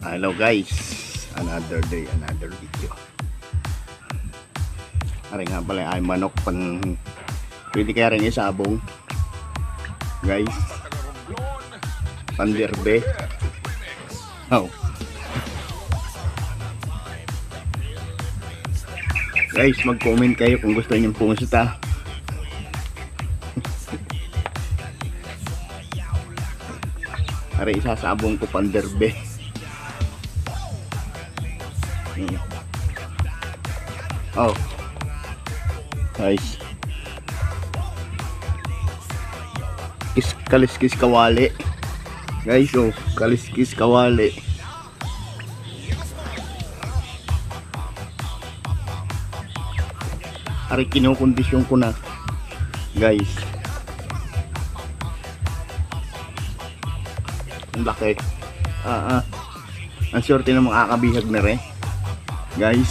Hello guys, another day, another video. Ari nga pala ay manok pan pwede kaya rin isabong guys, pandirbe. Oh guys, mag-comment kayo kung gusto niyo pumusta. Ari isasabong ko pandirbe. Oh guys, kaliskis kawali guys. Oh, kaliskis kawali. Ari kinukondisyon ko na guys. Ang laki. Ang sorte na makakabihag na rin guys.